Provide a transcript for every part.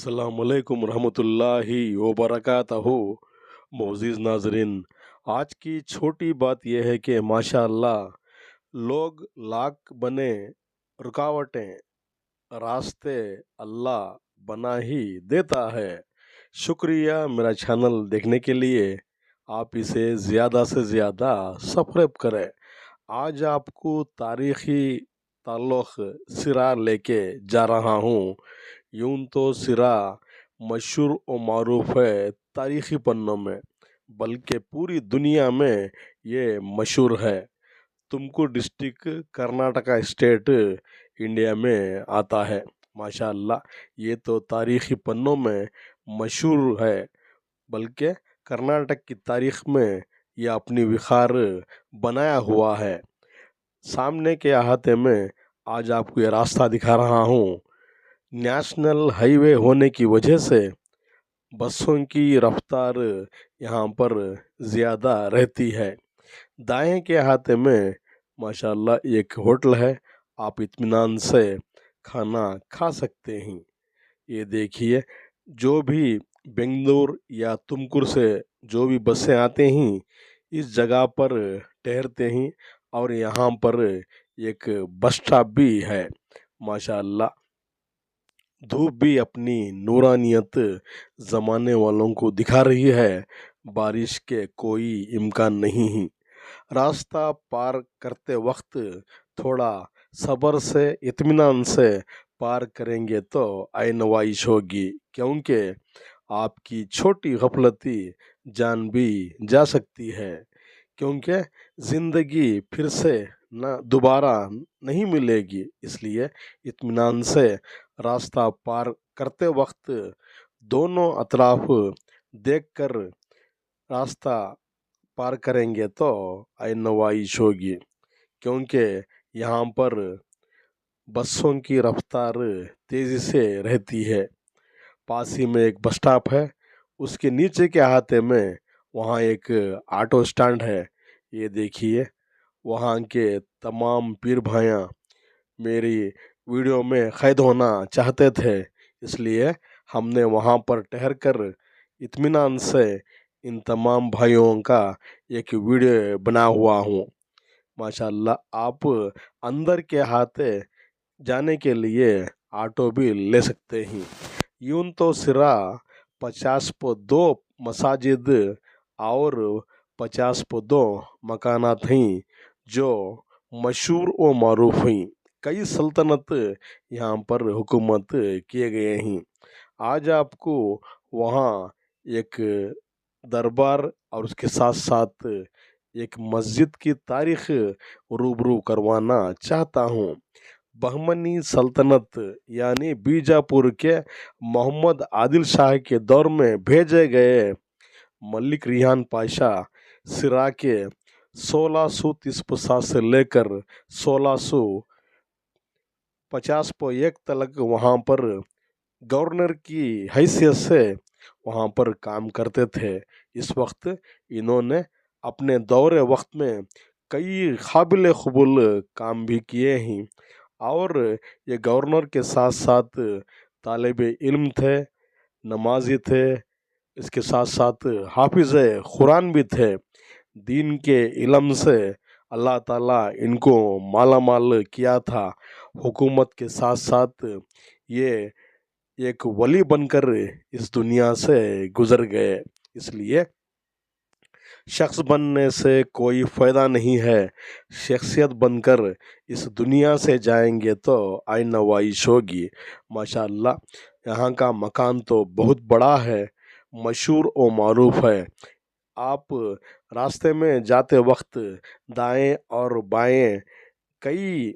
अस्सलाम वालेकुम रहमतुल्लाहि व बरकातहू। मोअज़्ज़िज़ नाज़रीन, आज की छोटी बात यह है कि माशाअल्लाह लोग लाख बने, रुकावटें रास्ते अल्लाह बना ही देता है। शुक्रिया मेरा चैनल देखने के लिए। आप इसे ज़्यादा से ज़्यादा सब्सक्राइब करें। आज आपको तारीख़ी ताल्लुक़ सिरा लेके जा रहा हूँ। यूं तो सिरा मशहूर और मारूफ है तारीख़ी पन्नों में, बल्कि पूरी दुनिया में ये मशहूर है। Tumkur district Karnataka state India में आता है। माशाअल्लाह ये तो तारीख़ी पन्नों में मशहूर है, बल्कि कर्नाटक की तारीख़ में यह अपनी विखार बनाया हुआ है। सामने के अहाते में आज आपको ये रास्ता दिखा रहा हूँ। नेशनल हाईवे होने की वजह से बसों की रफ्तार यहाँ पर ज़्यादा रहती है। दाएं के अहाते में माशाअल्लाह एक होटल है, आप इत्मीनान से खाना खा सकते हैं। ये देखिए, जो भी बेंगलोर या तुमकुर से जो भी बसें आते हैं इस जगह पर ठहरते हैं, और यहाँ पर एक बस स्टॉप भी है। माशाअल्लाह धूप भी अपनी नूरानियत ज़माने वालों को दिखा रही है। बारिश के कोई इम्कान नहीं है। रास्ता पार करते वक्त थोड़ा सब्र से इत्मीनान से पार करेंगे तो आइनवाइश होगी, क्योंकि आपकी छोटी गफलती जान भी जा सकती है। क्योंकि ज़िंदगी फिर से दोबारा नहीं मिलेगी, इसलिए इत्मीनान से रास्ता पार करते वक्त दोनों अतराफ देखकर रास्ता पार करेंगे तो आइनवाइश होगी। क्योंकि यहाँ पर बसों की रफ्तार तेज़ी से रहती है। पास ही में एक बस स्टॉप है, उसके नीचे के अहाते में वहाँ एक ऑटो स्टैंड है। ये देखिए, वहाँ के तमाम पीर भाइयाँ मेरी वीडियो में क़ैद होना चाहते थे, इसलिए हमने वहाँ पर ठहर कर इत्मीनान से इन तमाम भाइयों का एक वीडियो बना हुआ हूँ। माशाअल्लाह आप अंदर के अहाते जाने के लिए ऑटो भी ले सकते हैं। यूं तो सिरा 52 मसाजिद और 52 मकानात हैं जो मशहूर व मारूफ हैं। कई सल्तनत यहाँ पर हुकूमत किए गए हैं। आज आपको वहाँ एक दरबार और उसके साथ साथ एक मस्जिद की तारीख़ रूबरू करवाना चाहता हूँ। बहमनी सल्तनत यानी बीजापुर के मोहम्मद आदिल शाह के दौर में भेजे गए मलिक रिहान पाशा सिरा के 1630 से लेकर 1651 तक वहाँ पर गवर्नर की हैसियत से वहाँ पर काम करते थे। इस वक्त इन्होंने अपने दौरे वक्त में कई काबिल क़बूल काम भी किए हैं, और ये गवर्नर के साथ साथ तालिब इल्म थे, नमाजी थे, इसके साथ साथ हाफिज़ कुरान भी थे। दीन के इल्म से अल्लाह ताला इनको माला माल किया था। हुकूमत के साथ साथ ये एक वली बनकर इस दुनिया से गुज़र गए। इसलिए शख्स बनने से कोई फ़ायदा नहीं है, शख्सियत बनकर इस दुनिया से जाएंगे तो आइनवाइश होगी। माशाअल्लाह यहाँ का मकान तो बहुत बड़ा है, मशहूर और मारूफ है। आप रास्ते में जाते वक्त दाएं और बाएं कई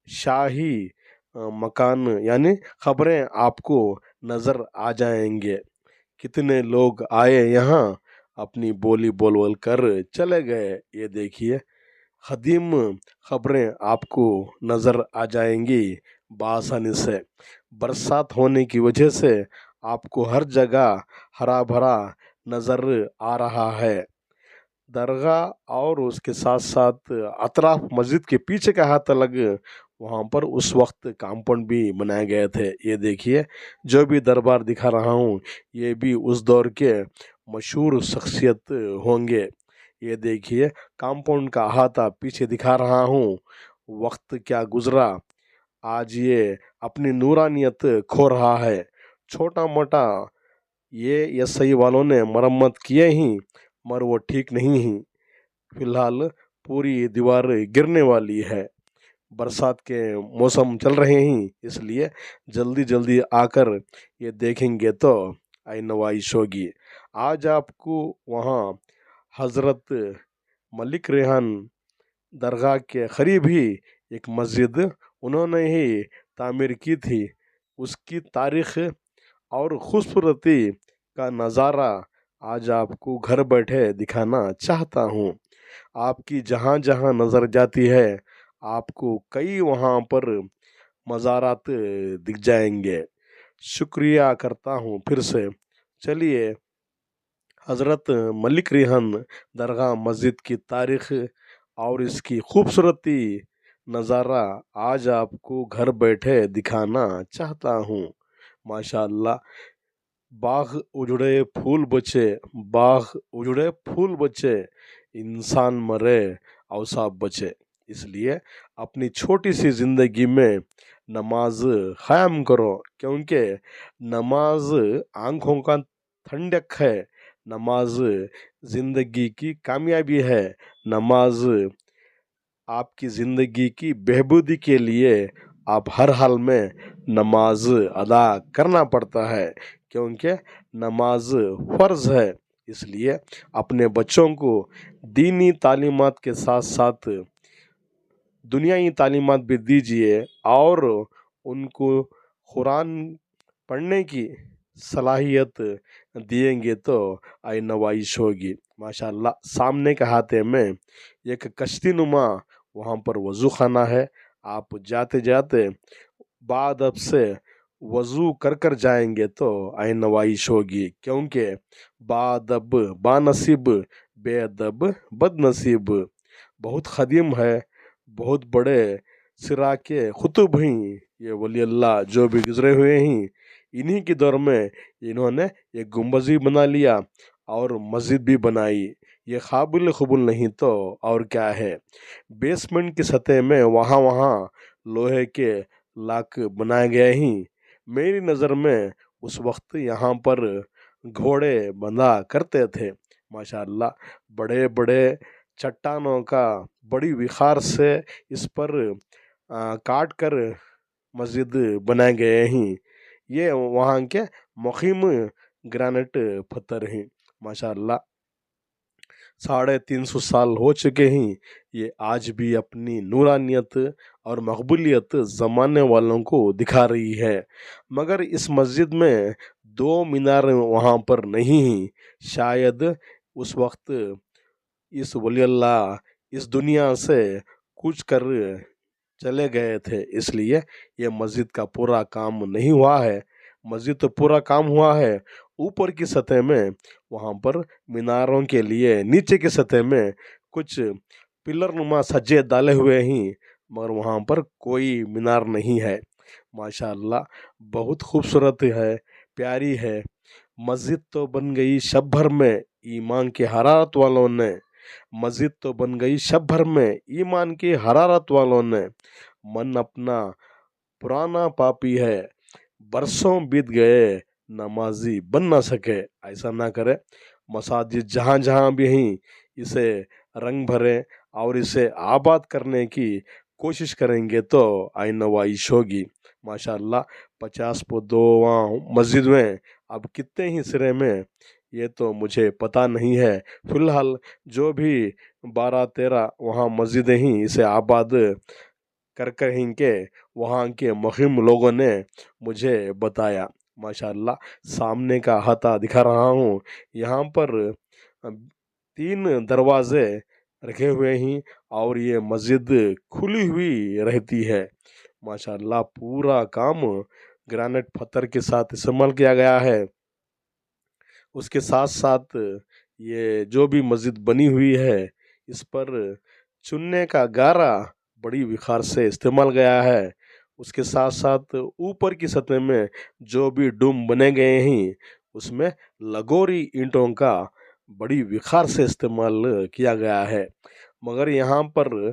शाही मकान यानी खबरें आपको नज़र आ जाएंगे। कितने लोग आए यहाँ अपनी बोली बोल बोल कर चले गए। ये देखिए, ख़दीम खबरें आपको नज़र आ जाएंगी बआसानी से। बरसात होने की वजह से आपको हर जगह हरा भरा नज़र आ रहा है। दरगाह और उसके साथ साथ अतराफ मस्जिद के पीछे का हाथ अलग वहाँ पर उस वक्त कंपाउंड भी बनाए गए थे। ये देखिए, जो भी दरबार दिखा रहा हूँ ये भी उस दौर के मशहूर शख्सियत होंगे। ये देखिए, कंपाउंड का अहाता पीछे दिखा रहा हूँ। वक्त क्या गुजरा, आज ये अपनी नूरानियत खो रहा है। छोटा मोटा ये एसआई वालों ने मरम्मत किए ही, मगर वो ठीक नहीं ही। फिलहाल पूरी दीवार गिरने वाली है। बरसात के मौसम चल रहे हैं, इसलिए जल्दी जल्दी आकर ये देखेंगे तो आई नवाइश होगी। आज आपको वहाँ हज़रत मलिक रेहान दरगाह के करीब ही एक मस्जिद उन्होंने ही तामीर की थी। उसकी तारीख और खूबसूरती का नज़ारा आज आपको घर बैठे दिखाना चाहता हूँ। आपकी जहाँ जहाँ नज़र जाती है आपको कई वहाँ पर मज़ारात दिख जाएंगे। शुक्रिया करता हूँ फिर से। चलिए, हज़रत मलिक रेहान दरगाह मस्जिद की तारीख और इसकी खूबसूरती नज़ारा आज आपको घर बैठे दिखाना चाहता हूँ। माशाअल्लाह, बाग उजड़े फूल बचे, बाग उजड़े फूल बचे, इंसान मरे औसाफ बचे। इसलिए अपनी छोटी सी ज़िंदगी में नमाज क़याम करो, क्योंकि नमाज आँखों का ठंडक है, नमाज ज़िंदगी की कामयाबी है, नमाज आपकी ज़िंदगी की बेहबूदी के लिए आप हर हाल में नमाज अदा करना पड़ता है, क्योंकि नमाज फ़र्ज़ है। इसलिए अपने बच्चों को दीनी तालीमात के साथ साथ दुनियाई तालीमात भी दीजिए और उनको कुरान पढ़ने की सलाहियत दिएंगे तो आई नवाइश होगी। माशाअल्लाह, सामने के हाथे में एक कश्ती नुमा वहाँ पर वज़ू खाना है। आप जाते जाते बाद अब से वज़ू कर कर जाएंगे तो आई नवाइश होगी, क्योंकि बादब बानसीब बेअदब बदनसीब। बहुत ख़दीम है, बहुत बड़े सिरा के खुतब हैं ये वली अल्लाह जो भी गुजरे हुए हैं। इन्हीं के दौर में इन्होंने एक गुंबज भी बना लिया और मस्जिद भी बनाई। ये काबिल कबूल नहीं तो और क्या है। बेसमेंट की सतह में वहाँ वहाँ लोहे के लाक बनाए गए हैं। मेरी नज़र में उस वक्त यहाँ पर घोड़े बंधा करते थे। माशाअल्लाह, बड़े बड़े चट्टानों का बड़ी विखार से इस पर काट कर मस्जिद बनाए गए हैं। ये वहाँ के मुक़ीम ग्रेनाइट पत्थर हैं। माशाअल्लाह, 350 साल हो चुके हैं। ये आज भी अपनी नूरानियत और मकबूलियत ज़माने वालों को दिखा रही है। मगर इस मस्जिद में 2 मीनार वहाँ पर नहीं हैं। शायद उस वक्त इस वली अल्लाह इस दुनिया से कूच कर चले गए थे, इसलिए ये मस्जिद का पूरा काम नहीं हुआ है। मस्जिद तो पूरा काम हुआ है ऊपर की सतह में, वहाँ पर मीनारों के लिए नीचे की सतह में कुछ पिलर नुमा सज्जे डाले हुए हैं, मगर वहाँ पर कोई मीनार नहीं है। माशाअल्लाह, बहुत खूबसूरत है, प्यारी है। मस्जिद तो बन गई शब भर में ईमान के हरारत वालों ने, मस्जिद तो बन गई शब भर में ईमान की हरारत वालों ने। मन अपना पुराना पापी है, बरसों बीत गए नमाजी बन ना सके। ऐसा ना करे। मसाजिद जहाँ जहाँ भी हैं इसे रंग भरे और इसे आबाद करने की कोशिश करेंगे तो आई नवाइश होगी। माशाअल्लाह, 50 मस्जिद में अब कितने ही सिरे में ये तो मुझे पता नहीं है। फिलहाल जो भी 12-13 वहाँ मस्जिदें हैं इसे आबाद कर कहीं के वहाँ के मुहिम लोगों ने मुझे बताया। माशाअल्लाह, सामने का हाथा दिखा रहा हूँ। यहाँ पर 3 दरवाजे रखे हुए हैं और ये मस्जिद खुली हुई रहती है। माशाअल्लाह, पूरा काम ग्रेनाइट पत्थर के साथ इस्तेमाल किया गया है। उसके साथ साथ ये जो भी मस्जिद बनी हुई है इस पर चुनने का गारा बड़ी विखार से इस्तेमाल गया है। उसके साथ साथ ऊपर की सतह में जो भी डूम बने गए हैं उसमें लगोरी ईंटों का बड़ी विखार से इस्तेमाल किया गया है। मगर यहाँ पर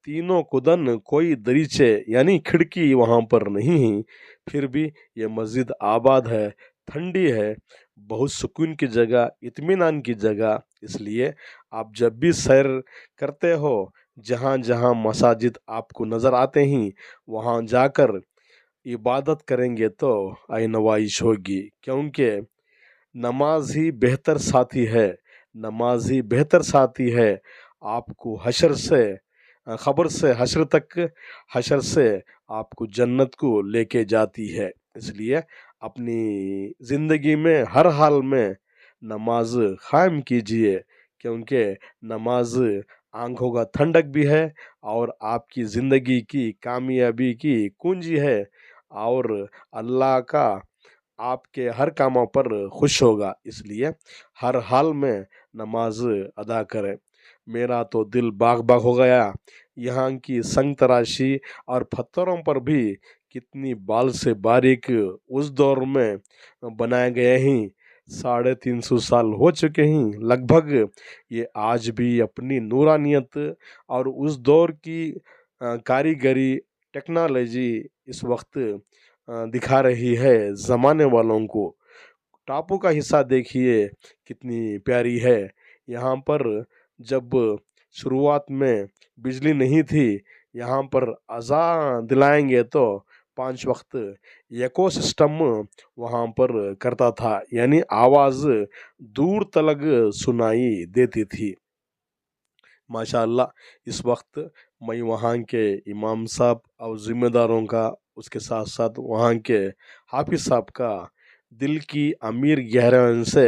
तीनों कुदन कोई दरीचे यानी खिड़की वहाँ पर नहीं है, फिर भी ये मस्जिद आबाद है, ठंडी है, बहुत सुकून की जगह, इत्मीनान की जगह। इसलिए आप जब भी सैर करते हो, जहाँ जहाँ मसाजिद आपको नज़र आते हैं वहाँ जाकर इबादत करेंगे तो आई नवाइश होगी, क्योंकि नमाज ही बेहतर साथी है। नमाज ही बेहतर साथी है, आपको हशर से खबर से हशर तक, हशर से आपको जन्नत को लेके जाती है। इसलिए अपनी ज़िंदगी में हर हाल में नमाज कायम कीजिए, क्योंकि नमाज आंखों का ठंडक भी है और आपकी ज़िंदगी की कामयाबी की कुंजी है, और अल्लाह का आपके हर कामों पर खुश होगा। इसलिए हर हाल में नमाज अदा करें। मेरा तो दिल बाग बाग हो गया। यहाँ की संग तराशी और पत्थरों पर भी कितनी बाल से बारीक उस दौर में बनाए गए हैं। 350 साल हो चुके हैं लगभग। ये आज भी अपनी नूरानियत और उस दौर की कारीगरी, टेक्नोलॉजी इस वक्त दिखा रही है ज़माने वालों को। टापू का हिस्सा देखिए कितनी प्यारी है। यहाँ पर जब शुरुआत में बिजली नहीं थी, यहाँ पर अज़ान दिलाएंगे तो 5 वक्त इको सिस्टम वहाँ पर करता था, यानी आवाज़ दूर तलक सुनाई देती थी। माशाअल्लाह इस वक्त मैं वहाँ के इमाम साहब और ज़िम्मेदारों का, उसके साथ साथ वहाँ के हाफिज़ साहब का दिल की अमीर गहराइयों से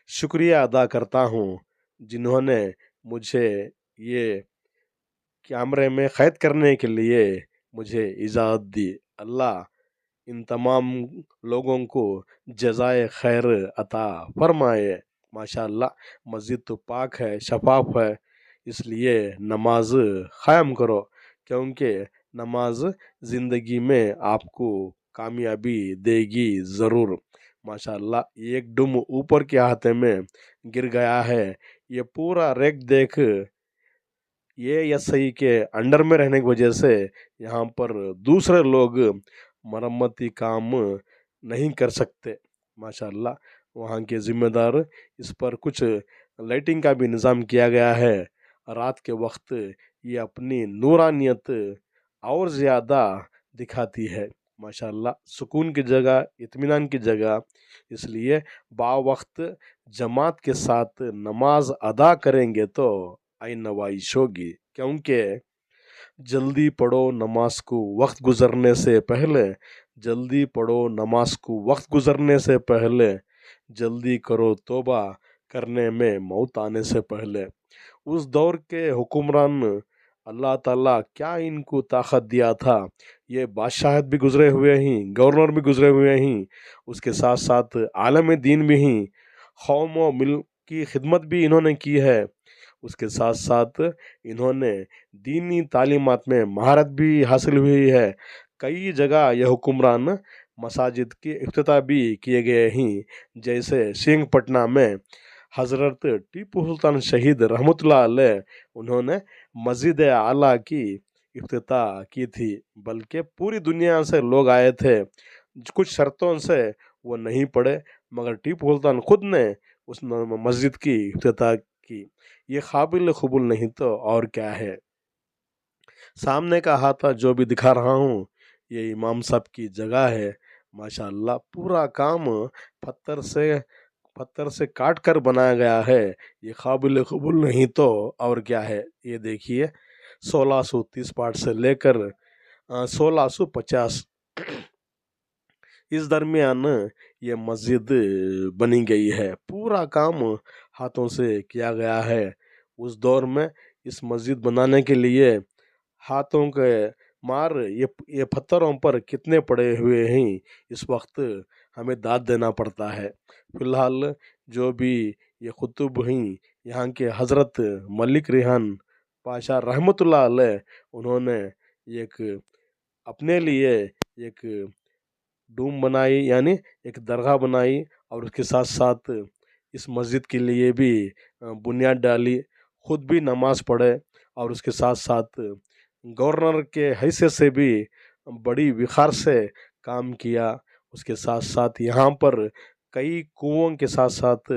शुक्रिया अदा करता हूँ, जिन्होंने मुझे ये कैमरे में क़ैद करने के लिए मुझे इजाज़त दी। अल्लाह इन तमाम लोगों को जज़ाए खैर अता फरमाए। माशाअल्लाह मस्जिद तो पाक है, शफाफ है, इसलिए नमाज क़ायम करो, क्योंकि नमाज ज़िंदगी में आपको कामयाबी देगी ज़रूर। माशाअल्लाह एक डुम ऊपर के हाथे में गिर गया है। ये पूरा रेक देख, ये एसआई के अंडर में रहने की वजह से यहाँ पर दूसरे लोग मरम्मती काम नहीं कर सकते। माशाअल्लाह वहाँ के ज़िम्मेदार इस पर कुछ लाइटिंग का भी इंतज़ाम किया गया है। रात के वक्त ये अपनी नूरानियत और ज़्यादा दिखाती है। माशाअल्लाह सुकून की जगह, इत्मीनान की जगह, इसलिए बावक्त जमात के साथ नमाज अदा करेंगे तो आई नवाइश होगी, क्योंकि जल्दी पढ़ो नमाज को वक्त गुजरने से पहले, जल्दी पढ़ो नमाज को वक्त गुजरने से पहले, जल्दी करो तौबा करने में मौत आने से पहले। उस दौर के हुक्मरान अल्लाह ताला क्या इनको ताकत दिया था। ये बादशाहत भी गुजरे हुए हैं, गवर्नर भी गुजरे हुए हैं, उसके साथ साथ आलम दीन भी हैं, कौम व मिल्क की खिदमत भी इन्होंने की है। उसके साथ साथ इन्होंने दीनी तालीमात में महारत भी हासिल हुई है। कई जगह यह हुक्मरान मसाजिद के इफ्तिताह भी किए गए हैं, जैसे सिंहपटना में हज़रत टीपू सुल्तान शहीद रहमतुल्लाह अलैह, उन्होंने मस्जिद आला की इफ्तिताह की थी। बल्कि पूरी दुनिया से लोग आए थे, कुछ शर्तों से वो नहीं पड़े, मगर टीपू सुल्तान खुद ने उस मस्जिद की इफ्तिताह की। ये काबिल कबूल नहीं तो और क्या है। सामने का हाथा जो भी दिखा रहा हूँ ये इमाम साहब की जगह है। माशाअल्लाह पूरा काम पत्थर से काट कर बनाया गया है। ये काबिल कबूल नहीं तो और क्या है। ये देखिए 1630 पार्ट से लेकर 1650 इस दरमियान ये मस्जिद बनी गई है। पूरा काम हाथों से किया गया है। उस दौर में इस मस्जिद बनाने के लिए हाथों के मार ये पत्थरों पर कितने पड़े हुए हैं, इस वक्त हमें दाद देना पड़ता है। फिलहाल जो भी ये कुतुब हैं, यहाँ के हज़रत मलिक रेहान पाशा रहमतुल्लाह अलैह उन्होंने एक अपने लिए एक डूम बनाई, यानी एक दरगाह बनाई, और उसके साथ साथ इस मस्जिद के लिए भी बुनियाद डाली, खुद भी नमाज पढ़े, और उसके साथ साथ गवर्नर के हैसियत से भी बड़ी विखार से काम किया। उसके साथ साथ यहाँ पर कई कुओं के साथ साथ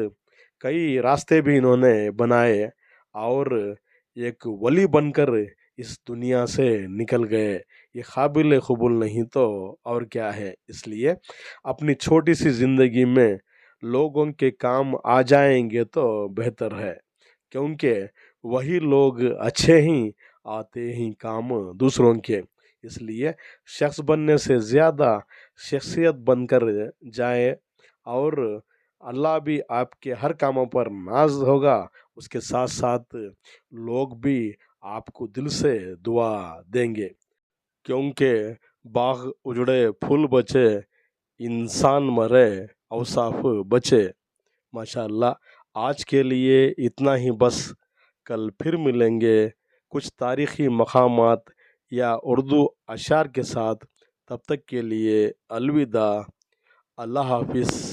कई रास्ते भी इन्होंने बनाए, और एक वली बनकर इस दुनिया से निकल गए। ये काबिल कबूल नहीं तो और क्या है। इसलिए अपनी छोटी सी ज़िंदगी में लोगों के काम आ जाएंगे तो बेहतर है, क्योंकि वही लोग अच्छे ही आते ही काम दूसरों के। इसलिए शख्स बनने से ज़्यादा शख्सियत बनकर जाए, और अल्लाह भी आपके हर कामों पर नाज होगा। उसके साथ साथ लोग भी आपको दिल से दुआ देंगे, क्योंकि बाग उजड़े फूल बचे, इंसान मरे औसाफ बचे। माशाअल्लाह, आज के लिए इतना ही बस। कल फिर मिलेंगे कुछ तारीख़ी मकामात या उर्दू अशार के साथ। तब तक के लिए अलविदा। अल्लाह हाफिज़।